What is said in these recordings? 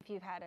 if you've had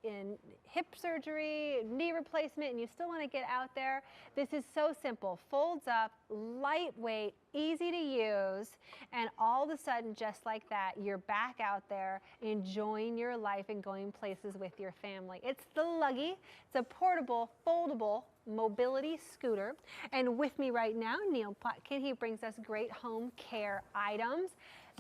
in hip surgery, knee replacement, and you still want to get out there, this is so simple. Folds up, lightweight, easy to use, and all of a sudden, just like that, you're back out there enjoying your life and going places with your family. It's the Luggie. It's a portable, foldable mobility scooter. And with me right now, Neil Plotkin, he brings us great home care items.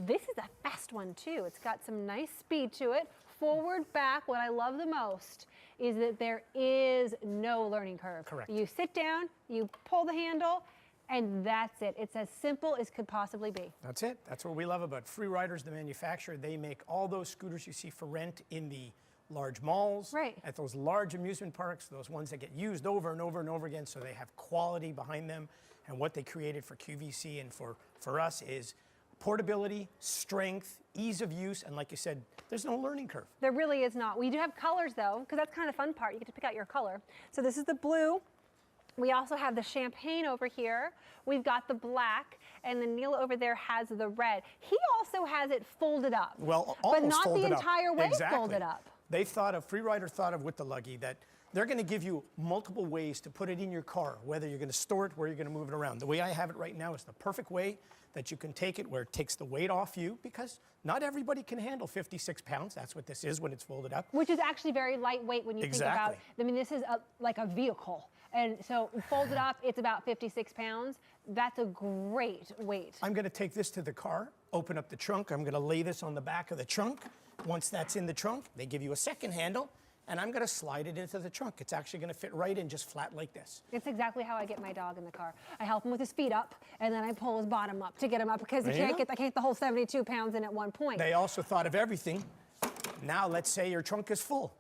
This is a fast one too. It's got some nice speed to it. Forward, back. What I love the most is that there is no learning curve. Correct. You sit down, you pull the handle, and that's it. It's as simple as could possibly be. That's it. That's what we love about FreeRider's, the manufacturer. They make all those scooters you see for rent in the large malls, right, at those large amusement parks, those ones that get used over and over and over again, so they have quality behind them. And what they created for QVC and for us is portability, strength, ease of use, and like you said, there's no learning curve. There really is not. We do have colors though, because that's kind of the fun part. You get to pick out your color. So this is the blue. We also have the champagne over here. We've got the black, and then Neil over there has the red. He also has it folded up. Well, but not the entire way folded up. FreeRider thought of with the Luggie that they're going to give you multiple ways to put it in your car, whether you're going to store it, where you're going to move it around. The way I have it right now is the perfect way that you can take it where it takes the weight off you, because not everybody can handle 56 pounds. That's what this is when it's folded up. Which is actually very lightweight when you think about, I mean, this is like a vehicle. And so folded up, it's about 56 pounds. That's a great weight. I'm going to take this to the car, open up the trunk. I'm going to lay this on the back of the trunk. Once that's in the trunk, they give you a second handle, and I'm going to slide it into the trunk. It's actually going to fit right in, just flat like this. It's exactly how I get my dog in the car. I help him with his feet up, and then I pull his bottom up to get him up, because I can't get the whole 72 pounds in at one point. They also thought of everything. Now, let's say your trunk is full.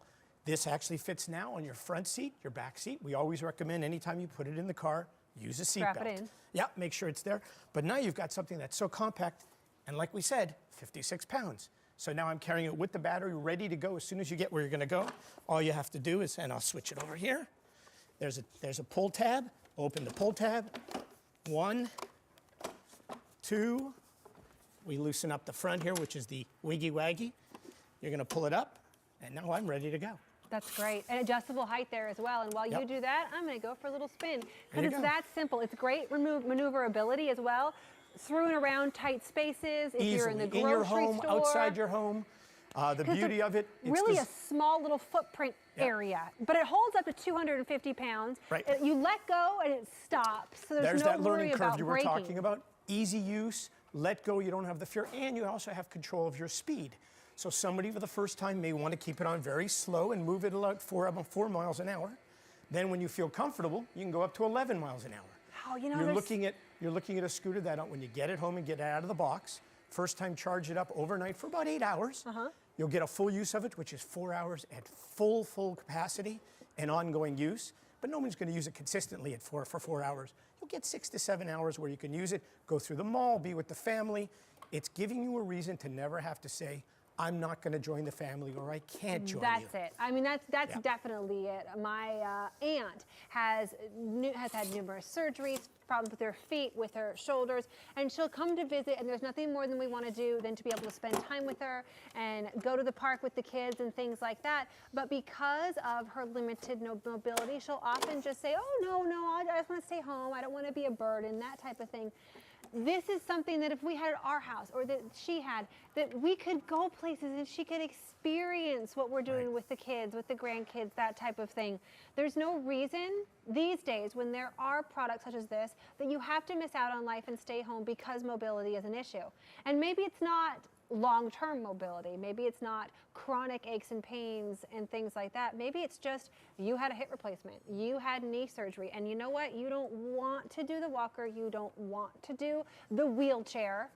This actually fits now on your front seat, your back seat. We always recommend anytime you put it in the car, use a seat belt. Strap it in. Yeah, make sure it's there. But now you've got something that's so compact, and like we said, 56 pounds. So now I'm carrying it with the battery ready to go. As soon as you get where you're going to go, all you have to do is, and I'll switch it over here. There's a pull tab. Open the pull tab. 1, 2. We loosen up the front here, which is the wiggy waggy. You're going to pull it up, and now I'm ready to go. That's great. And adjustable height there as well. And while you do that, I'm going to go for a little spin, because it's that simple. It's great maneuverability as well. Through and around tight spaces, if you're in the grocery in your home, store. outside your home. The beauty of it, it's really a small little footprint area, but it holds up to 250 pounds. Right. You let go and it stops. So there's no that learning curve you were braking. talking about. Easy use, let go, you don't have the fear, and you also have control of your speed. So somebody for the first time may want to keep it on very slow and move it about 4 miles an hour. Then when you feel comfortable, you can go up to 11 miles an hour. Oh, you know, you're looking at a scooter that when you get it home and get it out of the box, first time charge it up overnight for about 8 hours. You'll get a full use of it, which is 4 hours at full capacity and ongoing use. But no one's going to use it consistently for 4 hours. You'll get 6 to 7 hours where you can use it, go through the mall, be with the family. It's giving you a reason to never have to say, I'm not going to join the family, or I can't join you. That's it. I mean, that's definitely it. My aunt has had numerous surgeries, problems with her feet, with her shoulders, and she'll come to visit, and there's nothing more than we want to do than to be able to spend time with her and go to the park with the kids and things like that. But because of her limited mobility, she'll often just say, oh, no, I just want to stay home. I don't want to be a burden, that type of thing. This is something that if we had at our house, or that she had, that we could go places and she could experience what we're doing with the kids, with the grandkids, that type of thing. There's no reason these days, when there are products such as this, that you have to miss out on life and stay home because mobility is an issue. And maybe it's not long-term mobility. Maybe it's not chronic aches and pains and things like that. Maybe it's just you had a hip replacement, you had knee surgery, and you know what? You don't want to do the walker, you don't want to do the wheelchair.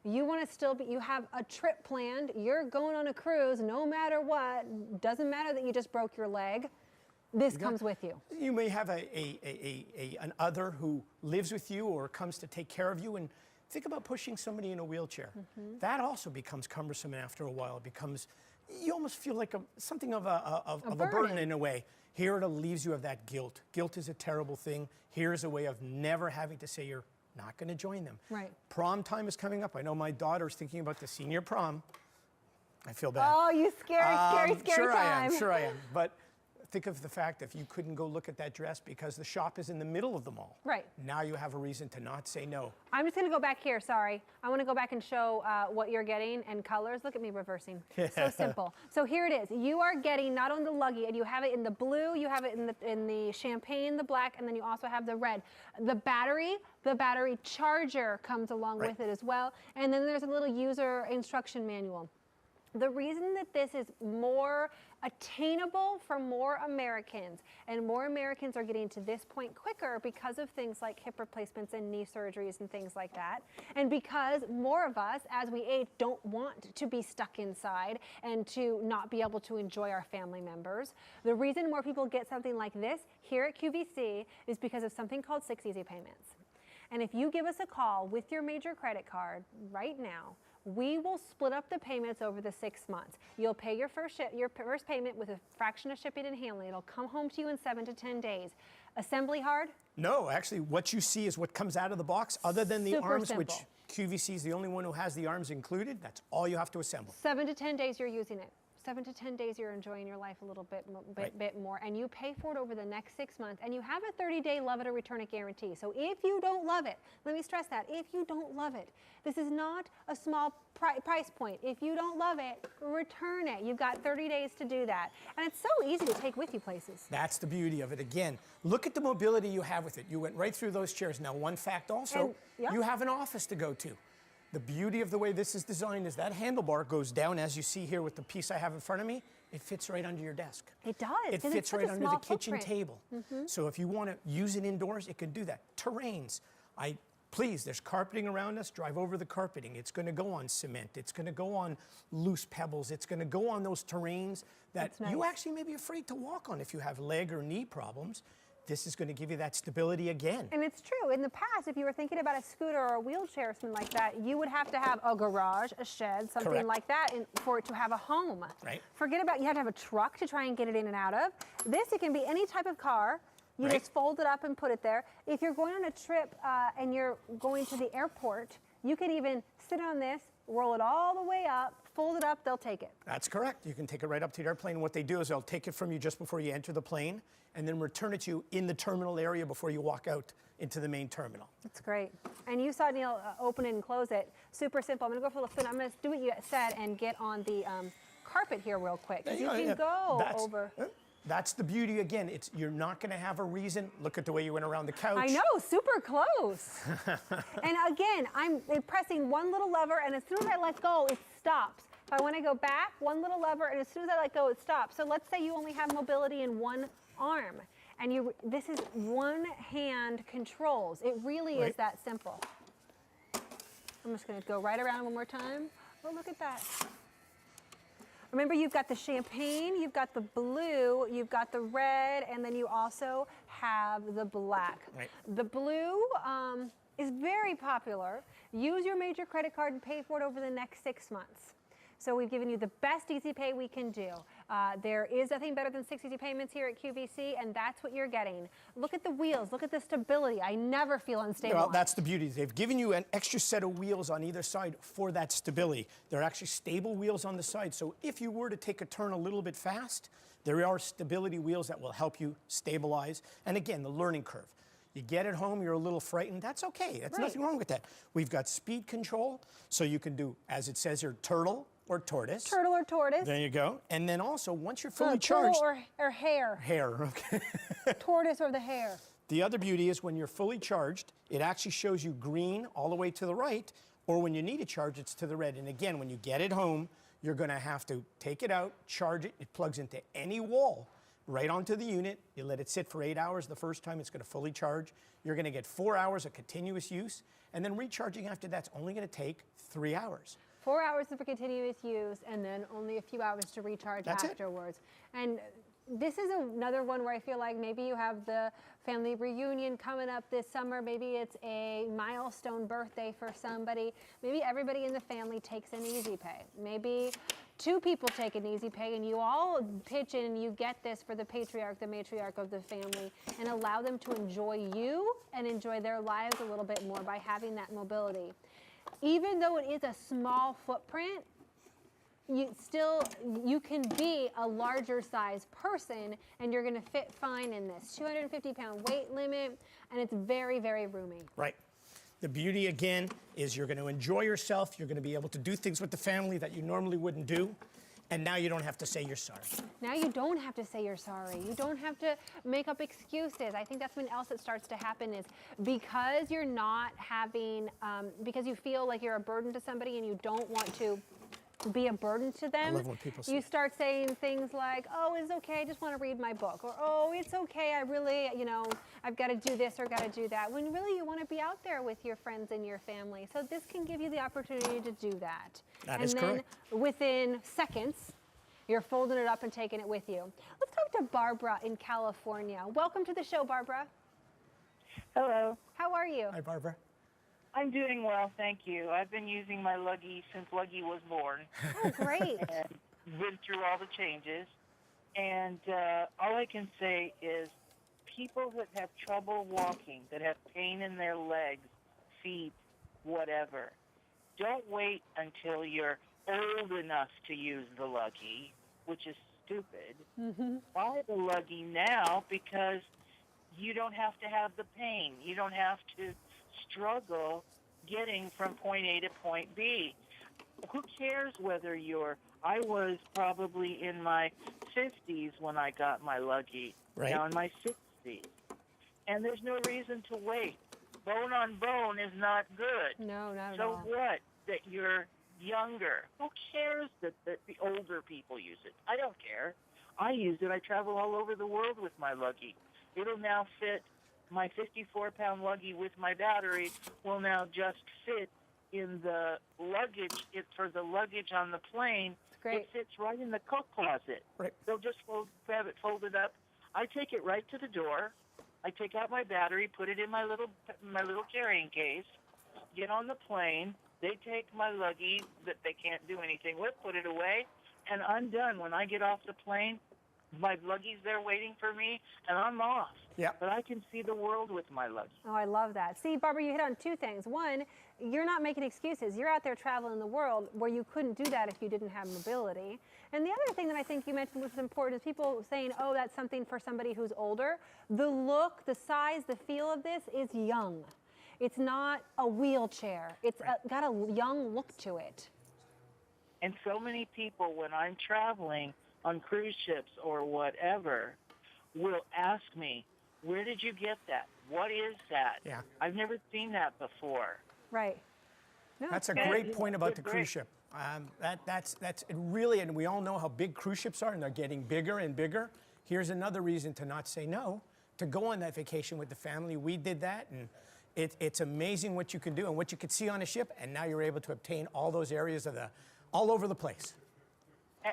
You want to still be, you have a trip planned, you're going on a cruise no matter what. Doesn't matter that you just broke your leg. This comes with you. You may have an other who lives with you or comes to take care of you, and think about pushing somebody in a wheelchair. That also becomes cumbersome after a while. It becomes, you almost feel like something of a burden in a way. Here it relieves you of that guilt. Guilt is a terrible thing. Here's a way of never having to say you're not going to join them. Right. Prom time is coming up. I know my daughter's thinking about the senior prom. I feel bad. Oh, you scary Sure time. Sure I am. But think of the fact if you couldn't go look at that dress because the shop is in the middle of the mall. Right. Now you have a reason to not say no. I'm just going to go back here, sorry. I want to go back and show what you're getting and colors. Look at me reversing. So simple. So here it is. You are getting not only the Luggie, and you have it in the blue, you have it in the champagne, the black, and then you also have the red. The battery charger comes along with it as well. And then there's a little user instruction manual. The reason that this is more attainable for more Americans, and more Americans are getting to this point quicker because of things like hip replacements and knee surgeries and things like that, and because more of us, as we age, don't want to be stuck inside and to not be able to enjoy our family members. The reason more people get something like this here at QVC is because of something called 6 Easy Payments. And if you give us a call with your major credit card right now, we will split up the payments over the 6 months. You'll pay your first payment with a fraction of shipping and handling. It'll come home to you in 7 to 10 days. Assembly hard? No, actually, what you see is what comes out of the box, other than the Super arms, simple. which QVC is the only one who has the arms included. That's all you have to assemble. 7 to 10 days you're using it. 7 to 10 days you're enjoying your life a little bit more, and you pay for it over the next 6 months, and you have a 30-day love it or return it guarantee. So if you don't love it, let me stress that, if you don't love it, this is not a small price point. If you don't love it, return it. You've got 30 days to do that. And it's so easy to take with you places. That's the beauty of it. Again, look at the mobility you have with it. You went right through those chairs. Now, one fact also, you have an office to go to. The beauty of the way this is designed is that handlebar goes down, as you see here with the piece I have in front of me. It fits right under your desk. It does. It fits right under the kitchen table. So if you want to use it indoors, it can do that. Terrains. Please, there's carpeting around us. Drive over the carpeting. It's going to go on cement. It's going to go on loose pebbles. It's going to go on those terrains that you actually may be afraid to walk on if you have leg or knee problems. This is going to give you that stability again. And it's true. In the past, if you were thinking about a scooter or a wheelchair or something like that, you would have to have a garage, a shed, something like that for it to have a home. Right. Forget about, you have to have a truck to try and get it in and out of. This, it can be any type of car. You just fold it up and put it there. If you're going on a trip and you're going to the airport, you could even sit on this, roll it all the way up, fold it up, they'll take it. That's correct. You can take it right up to the airplane. What they do is they'll take it from you just before you enter the plane and then return it to you in the terminal area before you walk out into the main terminal. That's great. And you saw Neil open it and close it. Super simple. I'm going to go for a little spin. I'm going to do what you said and get on the carpet here real quick. You can go over. That's the beauty again. You're not going to have a reason. Look at the way you went around the couch. I know, super close. And again, I'm pressing one little lever, and as soon as I let go, it stops. If I want to go back, one little lever, and as soon as I let go, it stops. So let's say you only have mobility in one arm, and this is one hand controls. It really is that simple. I'm just going to go right around one more time. Oh, look at that. Remember, you've got the champagne, you've got the blue, you've got the red, and then you also have the black. Right. The blue is very popular. Use your major credit card and pay for it over the next 6 months. So we've given you the best easy pay we can do. There is nothing better than 6 easy payments here at QVC, and that's what you're getting. Look at the wheels. Look at the stability. I never feel unstable. Well, that's the beauty. They've given you an extra set of wheels on either side for that stability. They're actually stable wheels on the side, so if you were to take a turn a little bit fast, there are stability wheels that will help you stabilize. And again, the learning curve. You get it home, you're a little frightened, that's okay. That's nothing wrong with that. We've got speed control, so you can do, as it says here, turtle or tortoise. Turtle or tortoise. There you go. And then also, once you're fully charged. Turtle or hare. Hare, okay. Tortoise or the hare. The other beauty is when you're fully charged, it actually shows you green all the way to the right, or when you need to charge, it's to the red. And again, when you get it home, you're gonna have to take it out, charge it. It plugs into any wall, right onto the unit. You let it sit for 8 hours the first time, it's gonna fully charge. You're gonna get 4 hours of continuous use, and then recharging after that's only gonna take 3 hours. 4 hours for continuous use, and then only a few hours to recharge afterwards. And this is another one where I feel like maybe you have the family reunion coming up this summer. Maybe it's a milestone birthday for somebody. Maybe everybody in the family takes an easy pay. Maybe 2 people take an easy pay, and you all pitch in and you get this for the patriarch, the matriarch of the family, and allow them to enjoy you and enjoy their lives a little bit more by having that mobility. Even though it is a small footprint, you can be a larger size person and you're going to fit fine in this 250-pound weight limit, and it's very, very roomy. Right. The beauty, again, is you're going to enjoy yourself. You're going to be able to do things with the family that you normally wouldn't do. And now you don't have to say you're sorry. Now you don't have to say you're sorry. You don't have to make up excuses. I think that's when else it starts to happen is because you're not having, because you feel like you're a burden to somebody and you don't want to be a burden to them. I love when people say you start saying things like, oh, it's okay, I just want to read my book. Or, oh, it's okay, I really, I've got to do this or got to do that. When really you want to be out there with your friends and your family. So this can give you the opportunity to do that. That is correct. And then within seconds, you're folding it up and taking it with you. Let's talk to Barbara in California. Welcome to the show, Barbara. Hello. How are you? Hi, Barbara. I'm doing well, thank you. I've been using my Luggie since Luggie was born. Oh, great. And been through all the changes. And all I can say is people that have trouble walking, that have pain in their legs, feet, whatever, don't wait until you're old enough to use the Luggie, which is stupid. Mm-hmm. Buy the Luggie now because you don't have to have the pain. You don't have to struggle getting from point A to point B. Who cares whether I was probably in my 50s when I got my Luggie, Right. now in my 60s. And there's no reason to wait. Bone on bone is not good. No, not at So all. what? That you're younger. Who cares that the older people use it? I don't care. I use it. I travel all over the world with my Luggie. It'll now fit. My 54-pound Luggie with my battery will now just fit in the luggage. For the luggage on the plane, Great. it fits right in the coat closet. Right. They'll just have it folded up. I take it right to the door. I take out my battery, put it in my little carrying case, get on the plane. They take my Luggie that they can't do anything with, put it away, and I'm done. When I get off the plane, my Luggie's there waiting for me, and I'm off. Yeah. But I can see the world with my Luggie. Oh, I love that. See, Barbara, you hit on two things. One, you're not making excuses. You're out there traveling the world where you couldn't do that if you didn't have mobility. And the other thing that I think you mentioned which is important is people saying, oh, that's something for somebody who's older. The look, the size, the feel of this is young. It's not a wheelchair. It's got a young look to it. And so many people, when I'm traveling on cruise ships or whatever, will ask me, where did you get that? What is that? Yeah. I've never seen that before. Right. No, That's a it's great Yeah, point about it's the great. cruise ship. That's really, and we all know how big cruise ships are, and they're getting bigger and bigger. Here's another reason to not say no, to go on that vacation with the family. We did that, and it's amazing what you can do and what you could see on a ship, and now you're able to obtain all those areas all over the place.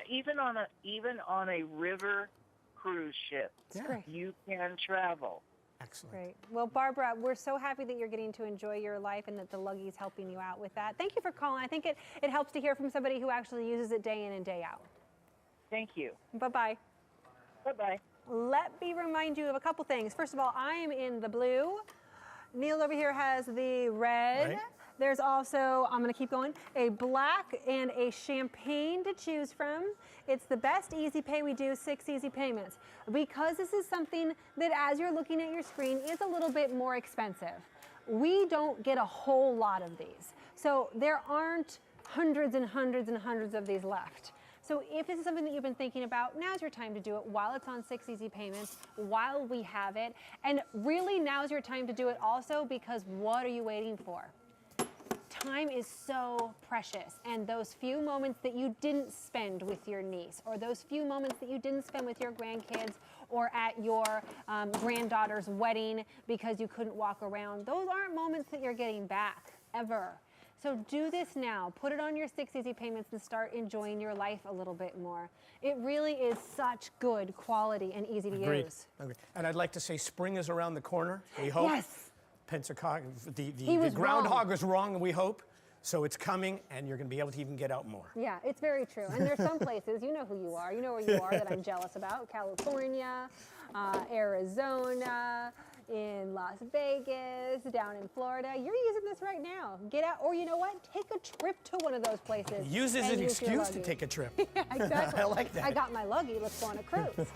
Even on a river cruise ship, great. you can travel. Excellent. Great. Well, Barbara, we're so happy that you're getting to enjoy your life and that the Luggie's helping you out with that. Thank you for calling. I think it helps to hear from somebody who actually uses it day in and day out. Thank you. Bye-bye. Bye-bye. Let me remind you of a couple things. First of all, I am in the blue. Neil over here has the red. Right. There's also, I'm going to keep going, a black and a champagne to choose from. It's the best easy pay. We do 6 easy payments. Because this is something that, as you're looking at your screen, is a little bit more expensive. We don't get a whole lot of these. So there aren't hundreds and hundreds and hundreds of these left. So if this is something that you've been thinking about, now's your time to do it while it's on 6 easy payments, while we have it. And really now's your time to do it also because what are you waiting for? Time is so precious, and those few moments that you didn't spend with your niece, or those few moments that you didn't spend with your grandkids, or at your granddaughter's wedding because you couldn't walk around, those aren't moments that you're getting back, ever. So do this now. Put it on your 6 easy payments and start enjoying your life a little bit more. It really is such good quality and easy to Agreed. use. Agreed. And I'd like to say spring is around the corner, we hope. Yes. Pensacola, the was groundhog was wrong, we hope. So it's coming, and you're going to be able to even get out more. Yeah, it's very true. And there's some places, you know who you are, you know where you are that I'm jealous about. California, Arizona, in Las Vegas, down in Florida. You're using this right now. Get out, or you know what? Take a trip to one of those places. Use this as and an use your excuse to Luggie. take a trip. Yeah, exactly. I like that. I got my Luggie. Let's go on a cruise.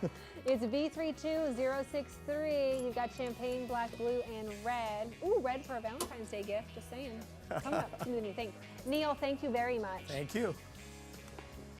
It's V32063. You've got champagne, black, blue, and red. Ooh, red for a Valentine's Day gift. Just saying. Coming up. It's the new thing. Neil, thank you very much. Thank you.